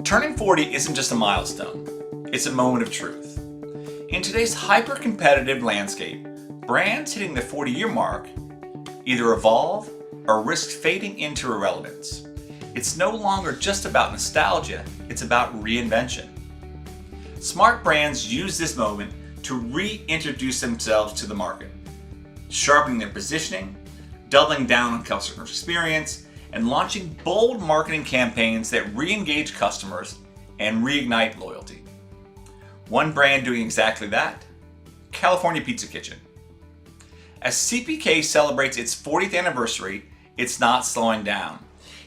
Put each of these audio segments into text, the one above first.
Turning 40 isn't just a milestone, it's a moment of truth. In today's hyper-competitive landscape, brands hitting the 40-year mark either evolve or risk fading into irrelevance. It's no longer just about nostalgia, it's about reinvention. Smart brands use this moment to reintroduce themselves to the market, sharpening their positioning, doubling down on customer experience, and launching bold marketing campaigns that re-engage customers and reignite loyalty. One brand doing exactly that, California Pizza Kitchen. As CPK celebrates its 40th anniversary, it's not slowing down.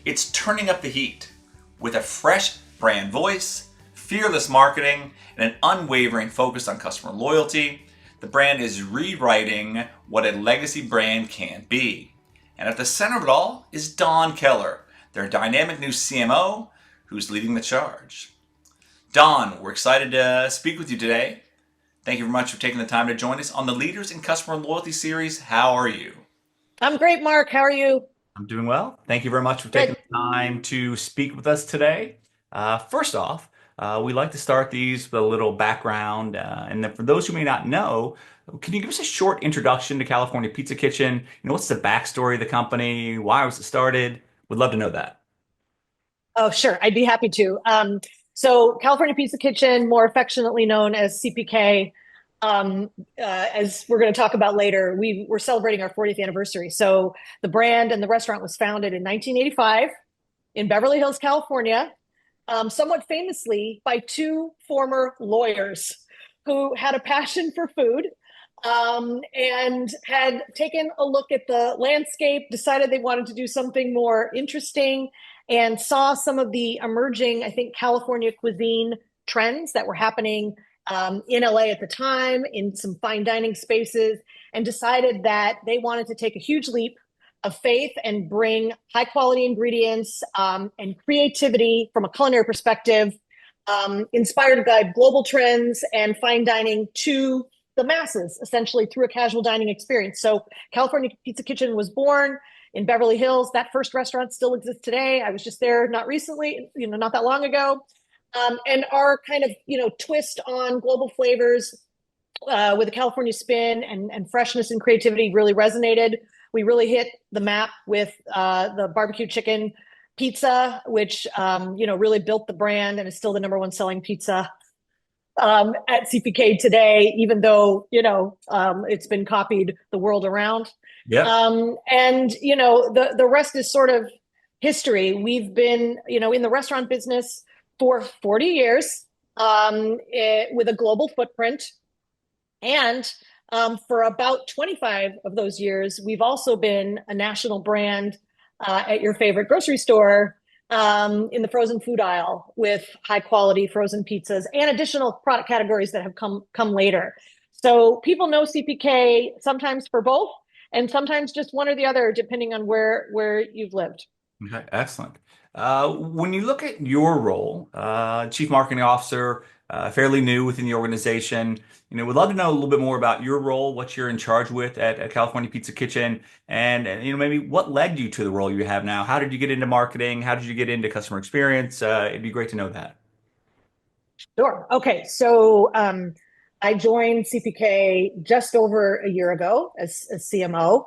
It's turning up the heat with a fresh brand voice, fearless marketing, and an unwavering focus on customer loyalty. The brand is rewriting what a legacy brand can be. And at the center of it all is Dawn Keller, their dynamic new CMO, who's leading the charge. Dawn, we're excited to speak with you today. Thank you very much for taking the time to join us on the Leaders in Customer Loyalty series. How are you? I'm great, Mark. How are you? I'm doing well. Thank you very much for taking Good. the time to speak with us today. First off, we like to start these with a little background. And then for those who may not know, can you give us a short introduction to California Pizza Kitchen? What's the backstory of the company? Why was it started? Would love to know that. Oh, sure. I'd be happy to. So California Pizza Kitchen, more affectionately known as CPK, as we're going to talk about later, we're celebrating our 40th anniversary. So the brand and the restaurant was founded in 1985 in Beverly Hills, California, somewhat famously by two former lawyers who had a passion for food, and had taken a look at the landscape, decided they wanted to do something more interesting, and saw some of the emerging, I think, California cuisine trends that were happening in LA at the time, in some fine dining spaces, and decided that they wanted to take a huge leap of faith and bring high quality ingredients and creativity from a culinary perspective, inspired by global trends and fine dining to the masses, essentially through a casual dining experience. So California Pizza Kitchen was born in Beverly Hills. That first restaurant still exists today. I was just there not recently, not that long ago. And our kind of, twist on global flavors with a California spin and freshness and creativity really resonated. We really hit the map with the barbecue chicken pizza, which, really built the brand and is still the number one selling pizza at CPK today, even though, it's been copied the world around. Yeah. And, the rest is sort of history. We've been, in the restaurant business for 40 years with a global footprint. And for about 25 of those years, we've also been a national brand at your favorite grocery store in the frozen food aisle with high quality frozen pizzas and additional product categories that have come later. So people know CPK sometimes for both and sometimes just one or the other, depending on where you've lived. Okay, excellent. When you look at your role, Chief Marketing Officer, fairly new within the organization, would love to know a little bit more about your role, what you're in charge with at California Pizza Kitchen, and maybe what led you to the role you have now. How did you get into marketing? How did you get into customer experience? It'd be great to know that. Sure. Okay. So I joined CPK just over a year ago as CMO.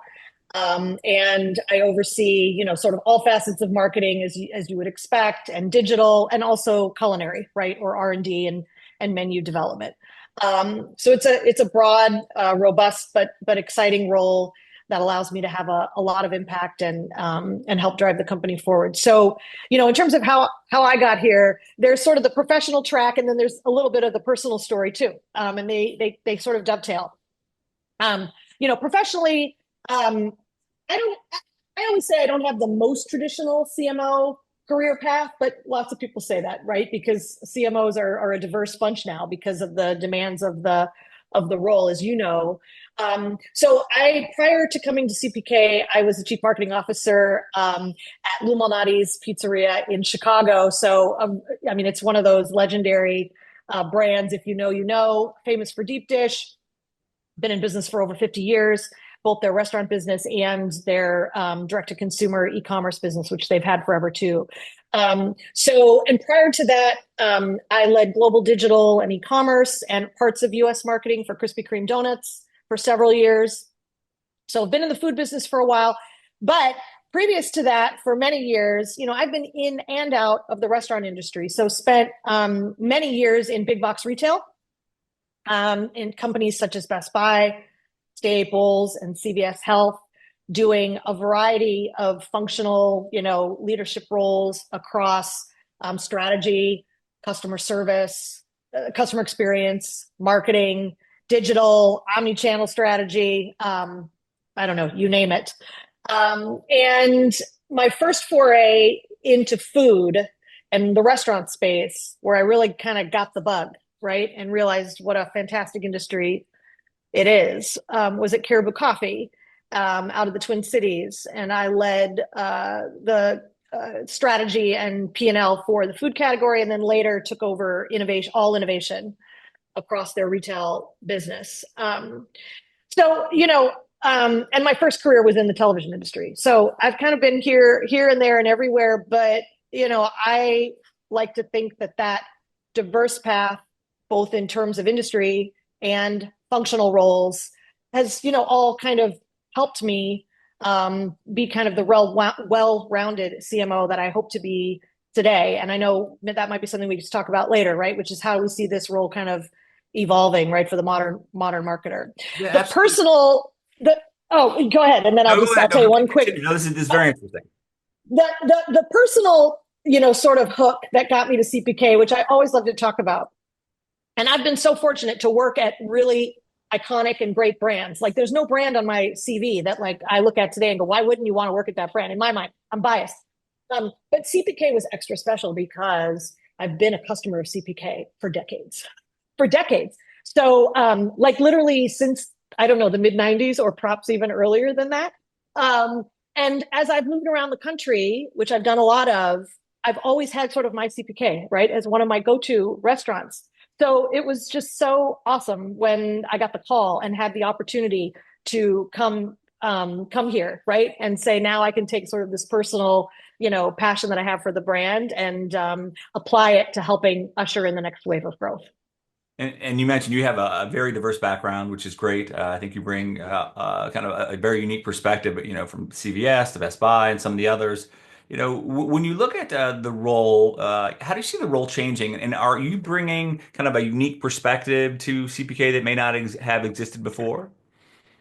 And I oversee, sort of all facets of marketing as you would expect, and digital, and also culinary, right, or R&D and menu development. So it's a broad, robust but exciting role that allows me to have a lot of impact and help drive the company forward. So, in terms of how I got here, there's sort of the professional track, and then there's a little bit of the personal story too, and they sort of dovetail. Professionally. I always say I don't have the most traditional CMO career path, but lots of people say that, right? Because CMOs are a diverse bunch now because of the demands of the role, as you know. So prior to coming to CPK, I was the chief marketing officer at Lou Malnati's Pizzeria in Chicago. So, it's one of those legendary brands. If you know, famous for deep dish, been in business for over 50 years. Both their restaurant business and their direct-to-consumer e-commerce business, which they've had forever too. And prior to that, I led global digital and e-commerce and parts of US marketing for Krispy Kreme donuts for several years. So I've been in the food business for a while, but previous to that, for many years, I've been in and out of the restaurant industry. So spent many years in big box retail, in companies such as Best Buy, Staples, and CVS Health, doing a variety of functional, leadership roles across strategy, customer service, customer experience, marketing, digital, omni-channel strategy. I don't know, you name it. And my first foray into food and the restaurant space, where I really kind of got the bug, right, and realized what a fantastic industry it is, was at Caribou Coffee, out of the Twin Cities. And I led the strategy and P&L for the food category, and then later took over all innovation across their retail business. And my first career was in the television industry. So I've kind of been here and there and everywhere, but, I like to think that diverse path, both in terms of industry and functional roles, has, all kind of helped me be kind of the well-rounded CMO that I hope to be today. And I know that might be something we can talk about later, right? Which is how we see this role kind of evolving, right, for the modern marketer. Yeah, The absolutely. personal, go ahead, and then No, go I'll ahead. tell No, you one quick. continue. No, this is very interesting. The personal, sort of hook that got me to CPK, which I always love to talk about. And I've been so fortunate to work at really iconic and great brands. Like, there's no brand on my CV that like I look at today and go, why wouldn't you want to work at that brand? In my mind, I'm biased. But CPK was extra special because I've been a customer of CPK for decades, So like literally since, I don't know, the mid 90s, or perhaps even earlier than that. And as I've moved around the country, which I've done a lot of, I've always had sort of my CPK, right, as one of my go-to restaurants. So it was just so awesome when I got the call and had the opportunity to come here, right, and say, now I can take sort of this personal, passion that I have for the brand and apply it to helping usher in the next wave of growth. And you mentioned you have a very diverse background, which is great. I think you bring kind of a very unique perspective, from CVS to Best Buy and some of the others. When you look at the role, how do you see the role changing? And are you bringing kind of a unique perspective to CPK that may not have existed before?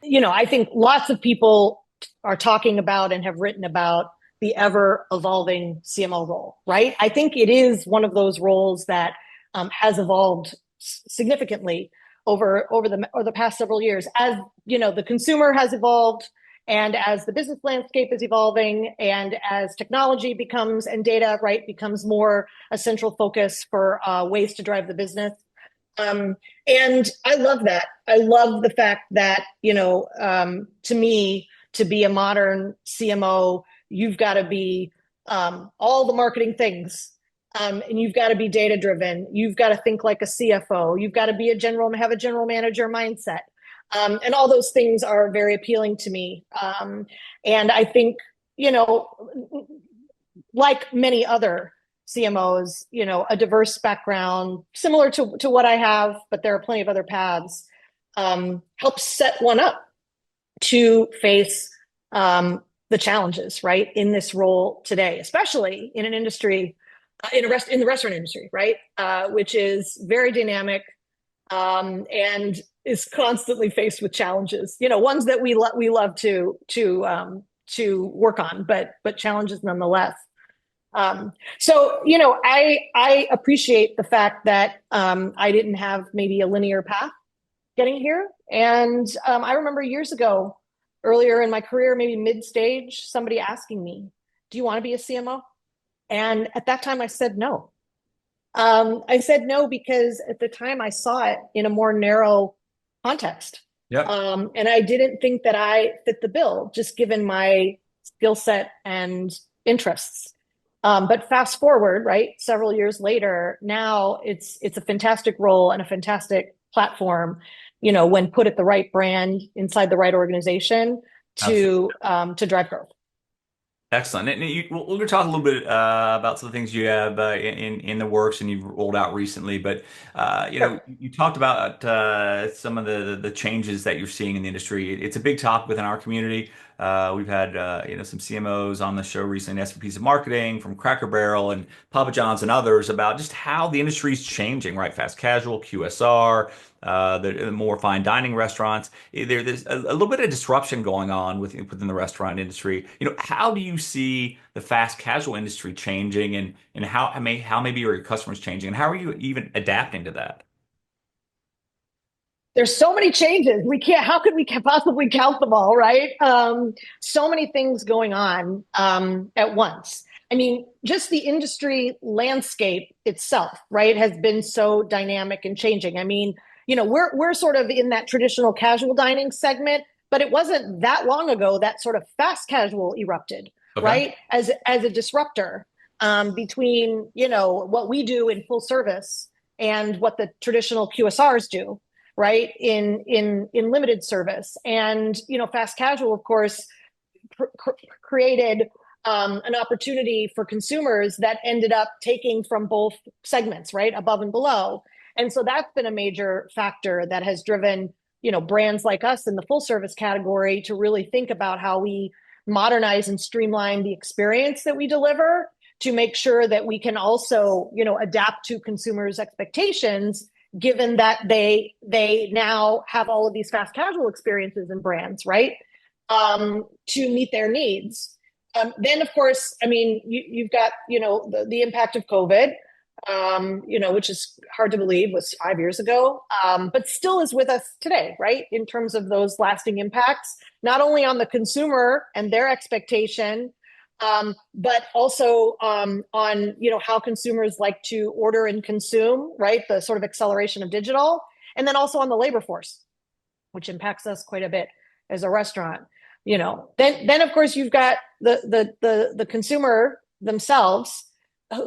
I think lots of people are talking about and have written about the ever evolving CMO role, right? I think it is one of those roles that has evolved significantly over the past several years, as the consumer has evolved, and as the business landscape is evolving, and as technology becomes, and data, right, becomes more a central focus for ways to drive the business. And I love that. I love the fact that, to me, to be a modern CMO, you've got to be all the marketing things. And you've got to be data driven. You've got to think like a CFO. You've got to be have a general manager mindset. And all those things are very appealing to me. And I think, like many other CMOs, a diverse background, similar to what I have, but there are plenty of other paths, helps set one up to face the challenges, right, in this role today, especially in an industry, in the restaurant industry, right, which is very dynamic, and is constantly faced with challenges, ones that we love to work on, but challenges nonetheless. I appreciate the fact that I didn't have maybe a linear path getting here. And I remember years ago, earlier in my career, maybe mid-stage, somebody asking me, do you want to be a CMO? And at that time, I said no. I said no because at the time I saw it in a more narrow context. Yep. And I didn't think that I fit the bill, just given my skill set and interests. But fast forward, right, several years later, now it's a fantastic role and a fantastic platform, when put at the right brand inside the right organization to drive growth. Excellent. And we're going to talk a little bit about some of the things you have in the works and you've rolled out recently. But Sure. you talked about some of the changes that you're seeing in the industry. It's a big topic within our community. We've had some CMOs on the show recently, SVPs of marketing from Cracker Barrel and Papa John's and others about just how the industry is changing. Right, fast casual, QSR. The more fine dining restaurants. There's a little bit of disruption going on within the restaurant industry. How do you see the fast casual industry changing, and how maybe are your customers changing, and how are you even adapting to that? There's so many changes. How could we possibly count them all, right? So many things going on at once. I mean, just the industry landscape itself, right, has been so dynamic and changing. I mean, we're sort of in that traditional casual dining segment, but it wasn't that long ago that sort of fast casual erupted, Okay. right, as a disruptor between, what we do in full service and what the traditional QSRs do, right, in limited service. And fast casual, of course, created an opportunity for consumers that ended up taking from both segments, right, above and below. And so that's been a major factor that has driven brands like us in the full service category to really think about how we modernize and streamline the experience that we deliver to make sure that we can also adapt to consumers' expectations, given that they now have all of these fast casual experiences and brands, right, to meet their needs. Then, of course, I mean, you've got the impact of COVID, which is hard to believe was 5 years ago, but still is with us today, right, in terms of those lasting impacts, not only on the consumer and their expectation, but also on how consumers like to order and consume, right? The sort of acceleration of digital, and then also on the labor force, which impacts us quite a bit as a restaurant. Then of course you've got the consumer themselves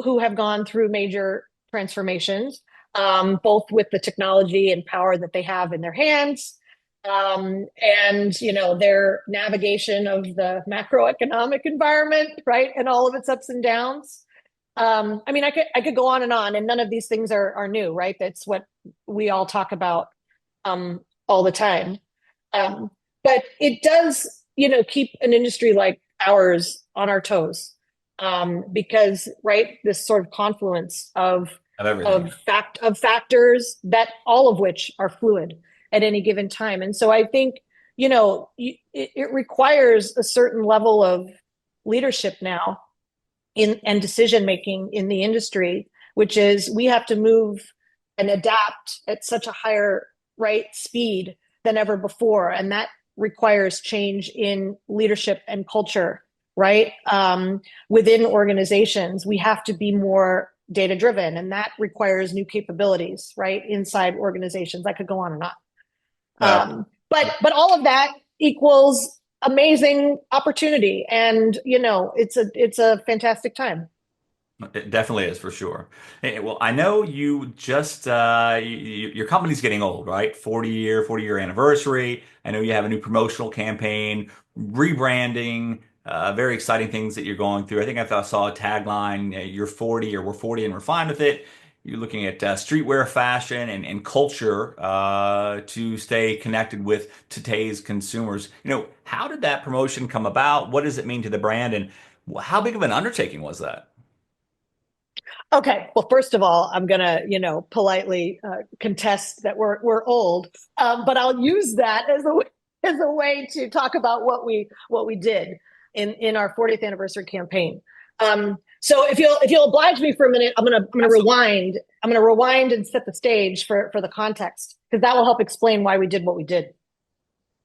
who have gone through major transformations, both with the technology and power that they have in their hands, and their navigation of the macroeconomic environment, right, and all of its ups and downs. I mean, I could go on, and none of these things are new, right? That's what we all talk about all the time. Um, but it does, keep an industry like ours on our toes, because, right, this sort of confluence Of everything. of factors that all of which are fluid at any given time. And so I think, it requires a certain level of leadership now in and decision making in the industry, which is we have to move and adapt at such a higher, right, speed than ever before. And that requires change in leadership and culture, right? Within organizations, we have to be more data driven, and that requires new capabilities, right, inside organizations. I could go on and on. Uh, But all of that equals amazing opportunity, and it's a fantastic time. It definitely is for sure. Well, I know you just your company's getting old, right? 40 year anniversary. I know you have a new promotional campaign, rebranding, very exciting things that you're going through. I think I saw a tagline, "You're 40" or "We're 40 and we're fine with it." You're looking at streetwear fashion and culture to stay connected with today's consumers. How did that promotion come about? What does it mean to the brand, and how big of an undertaking was that? Okay, well, first of all, I'm gonna, politely contest that we're old, but I'll use that as a way to talk about what we did in our 40th anniversary campaign. So if you'll oblige me for a minute, I'm gonna rewind. I'm gonna rewind and set the stage for the context, because that will help explain why we did what we did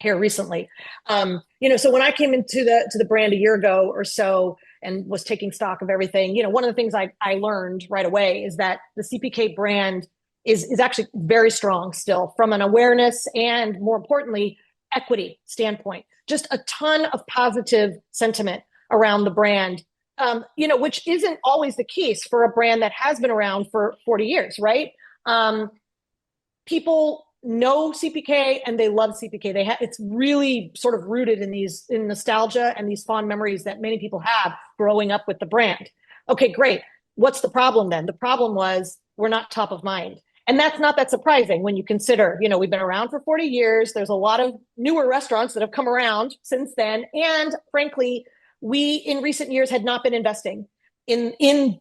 here recently. So when I came into the brand a year ago or so and was taking stock of everything, one of the things I learned right away is that the CPK brand is actually very strong still from an awareness and, more importantly, equity standpoint. Just a ton of positive sentiment around the brand, which isn't always the case for a brand that has been around for 40 years, right? People know CPK and they love CPK. It's really sort of rooted in nostalgia and these fond memories that many people have growing up with the brand. Okay, great. What's the problem then? The problem was we're not top of mind. And that's not that surprising when you consider, we've been around for 40 years. There's a lot of newer restaurants that have come around since then. And frankly, we in recent years had not been investing in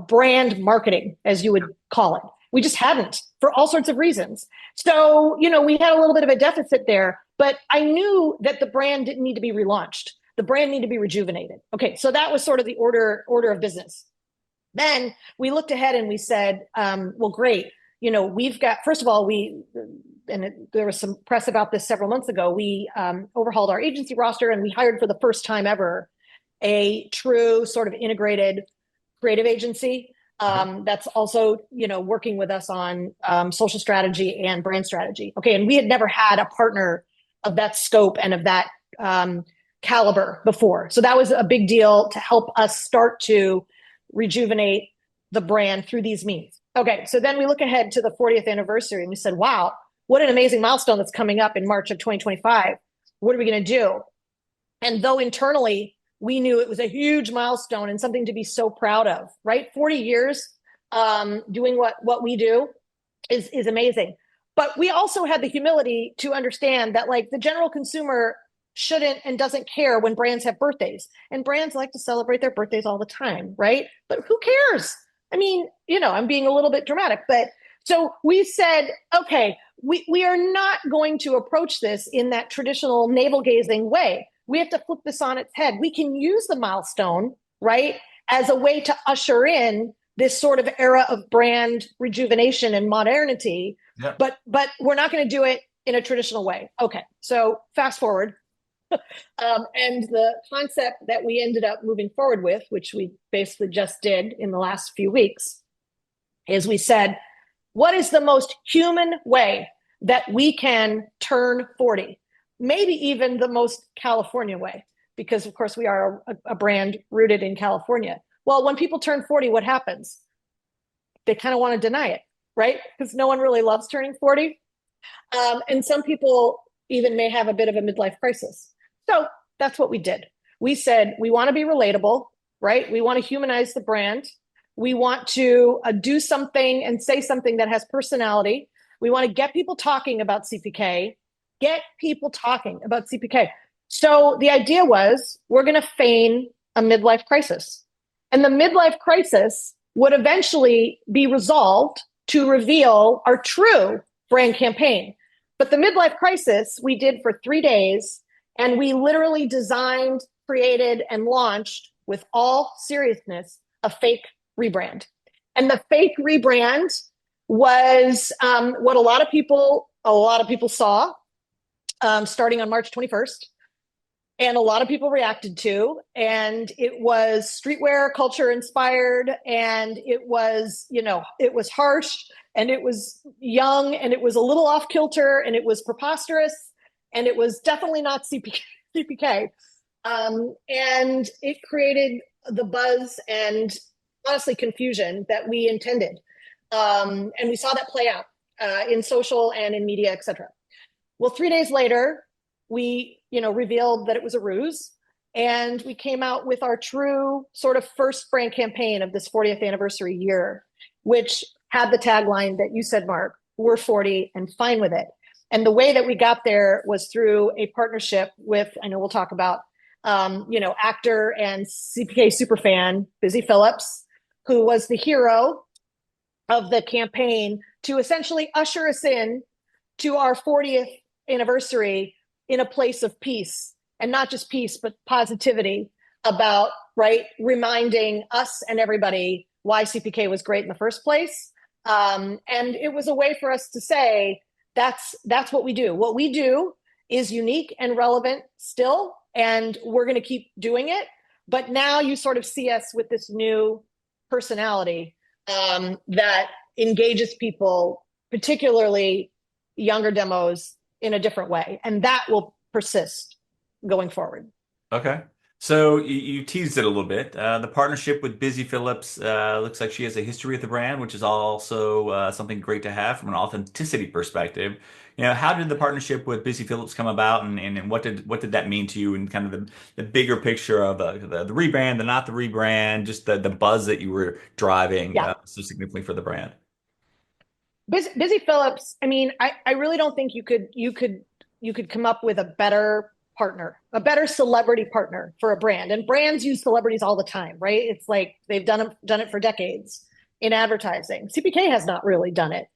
brand marketing, as you would call it. We just hadn't for all sorts of reasons. So, we had a little bit of a deficit there, but I knew that the brand didn't need to be relaunched. The brand needed to be rejuvenated. Okay, so that was sort of the order of business. Then we looked ahead and we said, well, great. We've got, first of all, there was some press about this several months ago. We overhauled our agency roster and we hired for the first time ever a true sort of integrated creative agency that's also, working with us on social strategy and brand strategy. Okay, and we had never had a partner of that scope and of that caliber before. So that was a big deal to help us start to rejuvenate the brand through these means. Okay, so then we look ahead to the 40th anniversary and we said, wow, what an amazing milestone that's coming up in March of 2025. What are we going to do? And though internally we knew it was a huge milestone and something to be so proud of, right? 40 years doing what we do is amazing. But we also had the humility to understand that like the general consumer shouldn't and doesn't care when brands have birthdays. And brands like to celebrate their birthdays all the time, right? But who cares? I mean, I'm being a little bit dramatic, but so we said, okay, we are not going to approach this in that traditional navel gazing way. We have to flip this on its head. We can use the milestone, right, as a way to usher in this sort of era of brand rejuvenation and modernity, but we're not going to do it in a traditional way. Okay, so fast forward. And the concept that we ended up moving forward with, which we basically just did in the last few weeks, is we said, what is the most human way that we can turn 40? Maybe even the most California way, because of course we are a brand rooted in California. Well, when people turn 40, what happens? They kind of want to deny it, right? Because no one really loves turning 40. And some people even may have a bit of a midlife crisis. So that's what we did. We said, we want to be relatable, right? We want to humanize the brand. We want to do something and say something that has personality. We want to get people talking about CPK. So the idea was we're going to feign a midlife crisis. And the midlife crisis would eventually be resolved to reveal our true brand campaign. But the midlife crisis we did for 3 days, and we literally designed, created, and launched with all seriousness a fake rebrand. And the fake rebrand was what a lot of people saw starting on March 21st. And a lot of people reacted to, and it was streetwear culture inspired, and it was, it was harsh, and it was young, and it was a little off kilter, and it was preposterous, and it was definitely not CPK. And it created the buzz and honestly confusion that we intended. And we saw that play out in social and in media, et cetera. Well, 3 days later, we, revealed that it was a ruse, and we came out with our true sort of first brand campaign of this 40th anniversary year, which had the tagline that you said, Mark, we're 40 and fine with it. And the way that we got there was through a partnership with, I know we'll talk about, actor and CPK superfan, Busy Phillips, who was the hero of the campaign to essentially usher us in to our 40th anniversary in a place of peace, and not just peace, but positivity about, right, reminding us and everybody why CPK was great in the first place. And it was a way for us to say, that's what we do. What we do is unique and relevant still, and we're going to keep doing it. But now you sort of see us with this new personality that engages people, particularly younger demos, in a different way. And that will persist going forward. Okay. So you teased it a little bit. The partnership with Busy Phillips looks like she has a history with the brand, which is also something great to have from an authenticity perspective. How did the partnership with Busy Phillips come about, and what did that mean to you, and kind of the bigger picture of the rebrand, the not the rebrand, just the buzz that you were driving Yeah. so significantly for the brand? Busy Phillips, I mean, I really don't think you could come up with a better partner, a better celebrity partner for a brand. And brands use celebrities all the time, right? It's like they've done it for decades in advertising. CPK has not really done it.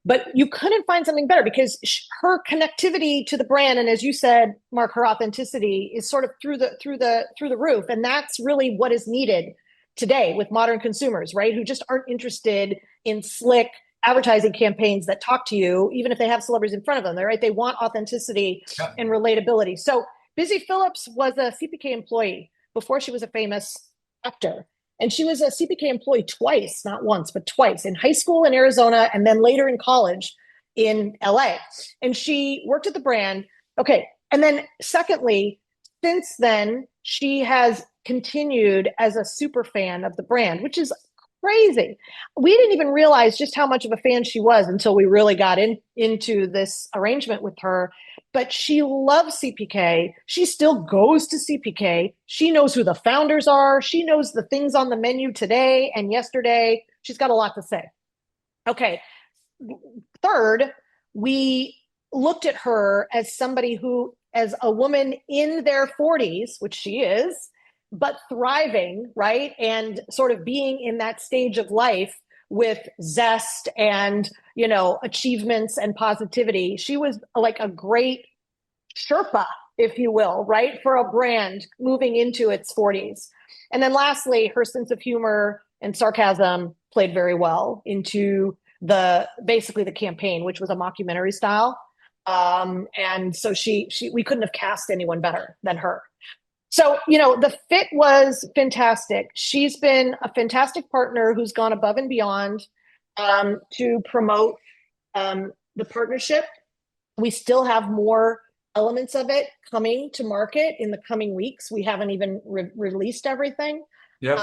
But you couldn't find something better because her connectivity to the brand, and as you said, Mark, her authenticity is sort of through the roof, and that's really what is needed today with modern consumers, right? Who just aren't interested in slick advertising campaigns that talk to you, even if they have celebrities in front of them. Right? They want authenticity Yeah. and relatability. So Busy Phillips was a CPK employee before she was a famous actor. And she was a CPK employee twice, not once, but twice, in high school in Arizona and then later in college in LA. And she worked at the brand. Okay. And then, secondly, since then, she has continued as a super fan of the brand, which is crazy. We didn't even realize just how much of a fan she was until we really got into this arrangement with her. But she loves CPK. She still goes to CPK. She knows who the founders are. She knows the things on the menu today and yesterday. She's got a lot to say. Okay. Third, we looked at her as somebody who, as a woman in their 40s, which she is, but thriving, right? And sort of being in that stage of life with zest and, achievements and positivity. She was like a great Sherpa, if you will, right? For a brand moving into its 40s. And then lastly, her sense of humor and sarcasm played very well into basically the campaign, which was a mockumentary style. And so we couldn't have cast anyone better than her. So, the fit was fantastic. She's been a fantastic partner who's gone above and beyond to promote the partnership. We still have more elements of it coming to market in the coming weeks. We haven't even released everything. Yep.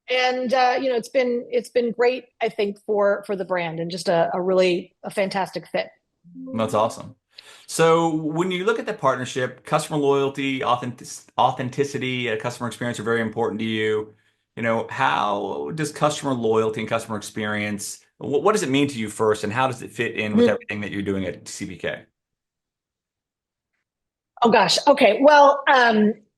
And it's been great, I think, for the brand, and just a really a fantastic fit. That's awesome. So when you look at the partnership, customer loyalty, authenticity, customer experience are very important to you. How does customer loyalty and customer experience, what does it mean to you first, and how does it fit in with everything that you're doing at CBK? Oh gosh. Okay. Well,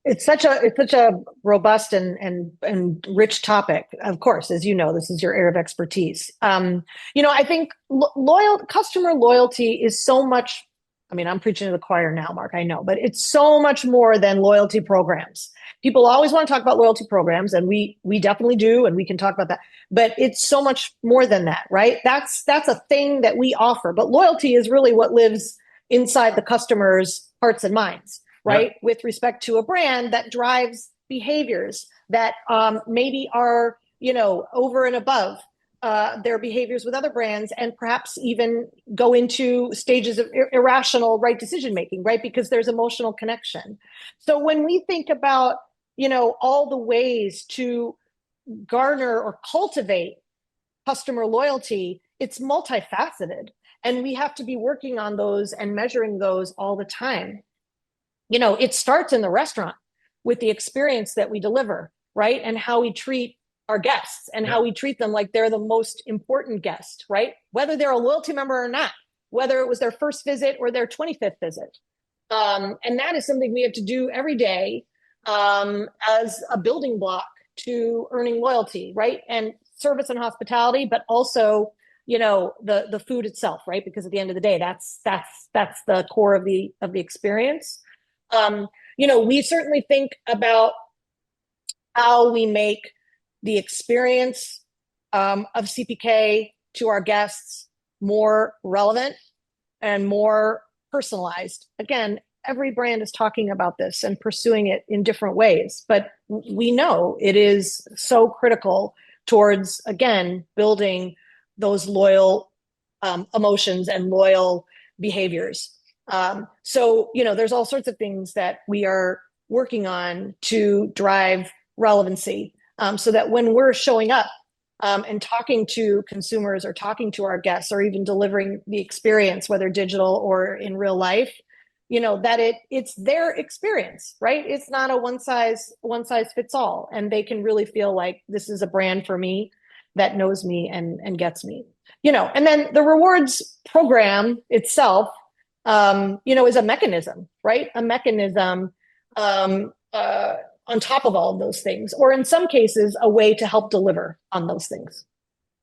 it's such a robust and rich topic. Of course, as you know, this is your area of expertise. I think loyal customer loyalty is so much. I mean, I'm preaching to the choir now, Mark. I know, but it's so much more than loyalty programs. People always want to talk about loyalty programs, and we definitely do, and we can talk about that. But it's so much more than that, right? That's a thing that we offer. But loyalty is really what lives inside the customer's hearts and minds, right? Yep. With respect to a brand that drives behaviors that maybe are, over and above their behaviors with other brands, and perhaps even go into stages of irrational right decision making, right? Because there's emotional connection. So when we think about, all the ways to garner or cultivate customer loyalty, it's multifaceted. And we have to be working on those and measuring those all the time. It starts in the restaurant with the experience that we deliver, right? And how we treat our guests and how Yep. we treat them like they're the most important guest, right? Whether they're a loyalty member or not, whether it was their first visit or their 25th visit. And that is something we have to do every day as a building block to earning loyalty, right? And service and hospitality, but also, the food itself, right? Because at the end of the day, that's the core of the experience. We certainly think about how we make the experience of CPK to our guests more relevant and more personalized. Again, every brand is talking about this and pursuing it in different ways, but we know it is so critical towards, again, building those loyal emotions and loyal behaviors. So, there's all sorts of things that we are working on to drive relevancy, so that when we're showing up and talking to consumers or talking to our guests or even delivering the experience, whether digital or in real life, that it's their experience, right? It's not a one size fits all, and they can really feel like this is a brand for me that knows me and gets me. And then the rewards program itself, is a mechanism, right? A mechanism on top of all of those things, or in some cases, a way to help deliver on those things.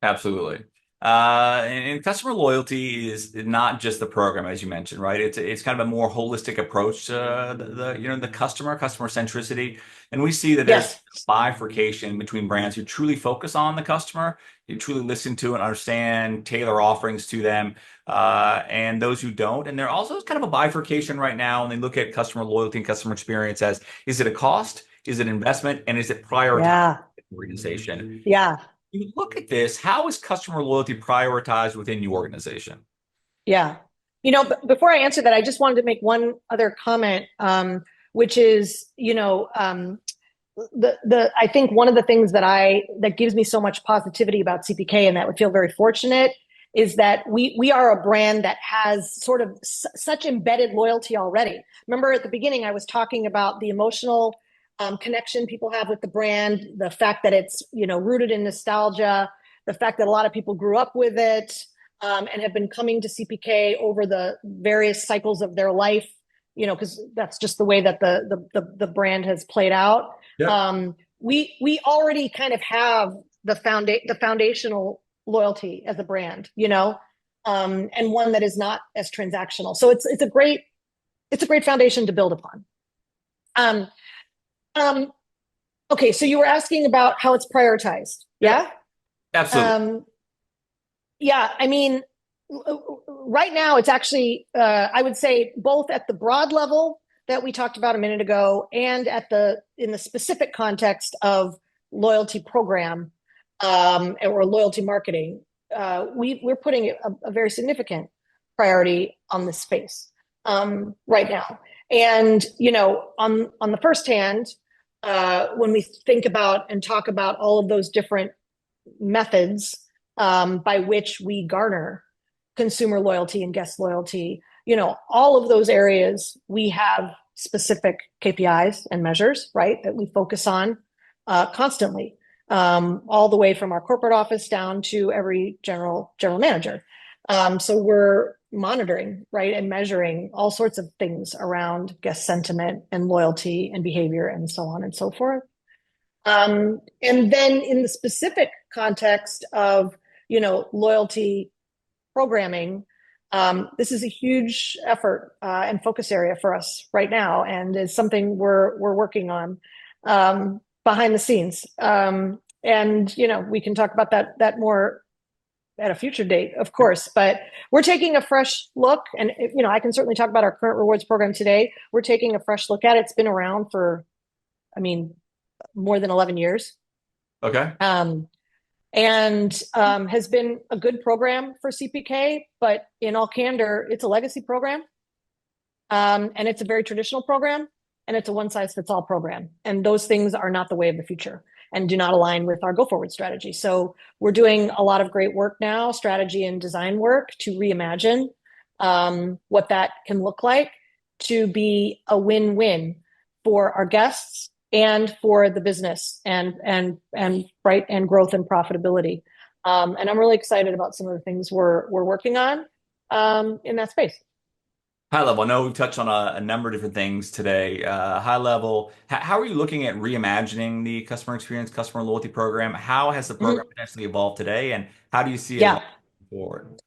Absolutely. And customer loyalty is not just the program, as you mentioned, right? It's kind of a more holistic approach to the customer centricity, and we see that there's Yes. bifurcation between brands who truly focus on the customer, who truly listen to and understand, tailor offerings to them, and those who don't. And there also is kind of a bifurcation right now, and they look at customer loyalty and customer experience as, is it a cost, is it an investment, and is it prioritized Yeah. organization? Yeah. You look at this, how is customer loyalty prioritized within your organization? Yeah. Before I answer that, I just wanted to make one other comment, which is, I think one of the things that gives me so much positivity about CPK, and that would feel very fortunate, is that we are a brand that has sort of such embedded loyalty already. Remember at the beginning, I was talking about the emotional connection people have with the brand, the fact that it's rooted in nostalgia, the fact that a lot of people grew up with it, and have been coming to CPK over the various cycles of their life, because that's just the way that the brand has played out. Yeah. We already kind of have the foundational loyalty as a brand, and one that is not as transactional. So it's a great foundation to build upon. Um, okay, so you were asking about how it's prioritized, Yep. yeah? Absolutely. Yeah, I mean, right now it's actually, I would say, both at the broad level that we talked about a minute ago, and in the specific context of loyalty program, or loyalty marketing, we're putting a very significant priority on this space right now. And on the first hand, when we think about and talk about all of those different methods by which we garner consumer loyalty and guest loyalty, all of those areas, we have specific KPIs and measures, right, that we focus on constantly, all the way from our corporate office down to every general manager. So we're monitoring, right, and measuring all sorts of things around guest sentiment and loyalty and behavior and so on and so forth. And then in the specific context of, loyalty programming, this is a huge effort and focus area for us right now, and is something we're working on behind the scenes. And we can talk about that more at a future date, of course. But we're taking a fresh look, and I can certainly talk about our current rewards program today. We're taking a fresh look at it. It's been around for, more than 11 years. Okay. And has been a good program for CPK, but in all candor, it's a legacy program. And it's a very traditional program, and it's a one-size-fits-all program. And those things are not the way of the future and do not align with our go-forward strategy. So we're doing a lot of great work now, strategy and design work, to reimagine what that can look like to be a win-win for our guests and for the business and growth and profitability. And I'm really excited about some of the things we're working on in that space. High level, I know we've touched on a number of different things today. High level, how are you looking at reimagining the customer experience, customer loyalty program? How has the program Mhm. potentially evolved today, and how do you see it Yeah. evolving forward?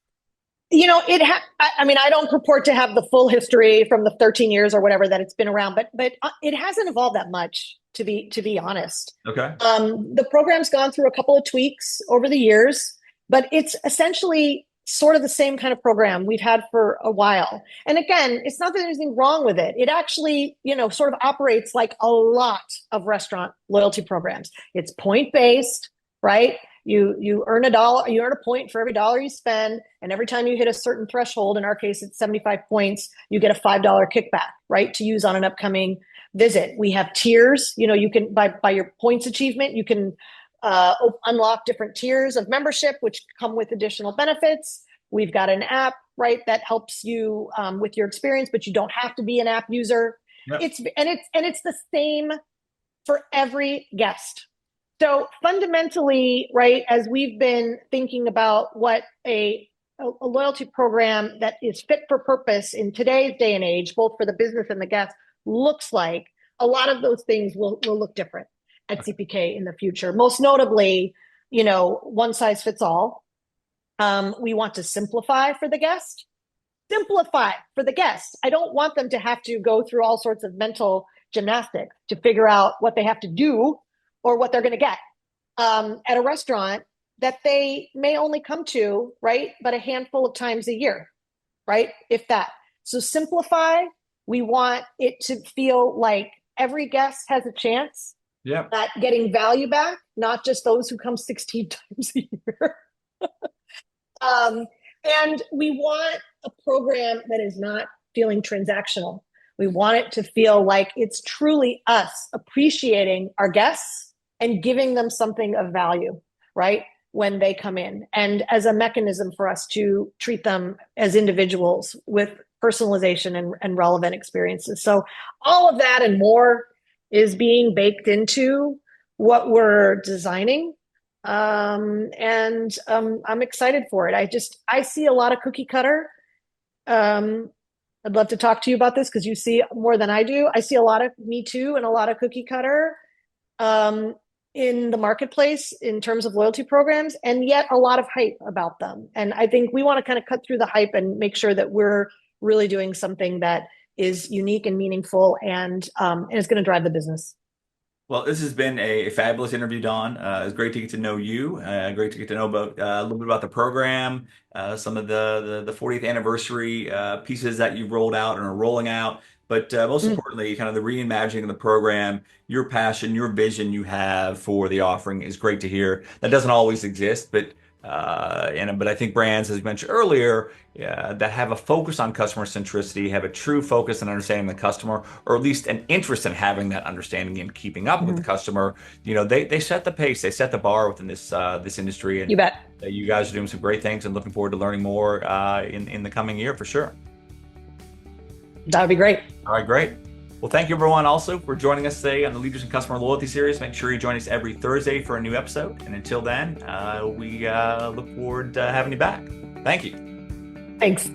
I don't purport to have the full history from the 13 years or whatever that it's been around, but it hasn't evolved that much, to be honest. Okay. The program's gone through a couple of tweaks over the years, but it's essentially sort of the same kind of program we've had for a while. And again, it's not that there's anything wrong with it. It actually, sort of operates like a lot of restaurant loyalty programs. It's point based, right? You earn $1, you earn a point for every dollar you spend, and every time you hit a certain threshold, in our case it's 75 points, you get a $5 kickback, right, to use on an upcoming visit. We have tiers. You can by your points achievement, you can unlock different tiers of membership, which come with additional benefits. We've got an app, right, that helps you with your experience, but you don't have to be an app user. Yep. It's the same for every guest. So fundamentally, right, as we've been thinking about what a loyalty program that is fit for purpose in today's day and age, both for the business and the guest, looks like, a lot of those things will look different at CPK in the future. Most notably, one size fits all. We want to simplify for the guest. Simplify for the guest. I don't want them to have to go through all sorts of mental gymnastics to figure out what they have to do or what they're going to get at a restaurant that they may only come to, right, but a handful of times a year, right, if that. So simplify. We want it to feel like every guest has a chance at getting value back, not just those who come 16 times a year. And we want a program that is not feeling transactional. We want it to feel like it's truly us appreciating our guests and giving them something of value, right, when they come in, and as a mechanism for us to treat them as individuals with personalization and relevant experiences. So all of that and more is being baked into what we're designing. I'm excited for it. I see a lot of cookie cutter. I'd love to talk to you about this because you see more than I do. I see a lot of Me Too and a lot of cookie cutter in the marketplace in terms of loyalty programs, and yet a lot of hype about them. And I think we want to kind of cut through the hype and make sure that we're really doing something that is unique and meaningful and is going to drive the business. Well, this has been a fabulous interview, Dawn. It's great to get to know you. Great to get to know about a little bit about the program, some of the 40th anniversary pieces that you've rolled out and are rolling out. But most importantly, kind of the reimagining of the program, your passion, your vision you have for the offering is great to hear. That doesn't always exist, but I think brands, as you mentioned earlier, that have a focus on customer centricity, have a true focus on understanding the customer, or at least an interest in having that understanding and keeping up with the customer. They set the pace, they set the bar within this industry, and you bet. You guys are doing some great things, and looking forward to learning more in the coming year for sure. That would be great. All right, great. Well, thank you everyone also for joining us today on the Leaders in Customer Loyalty series. Make sure you join us every Thursday for a new episode. And until then, we look forward to having you back. Thank you. Thanks.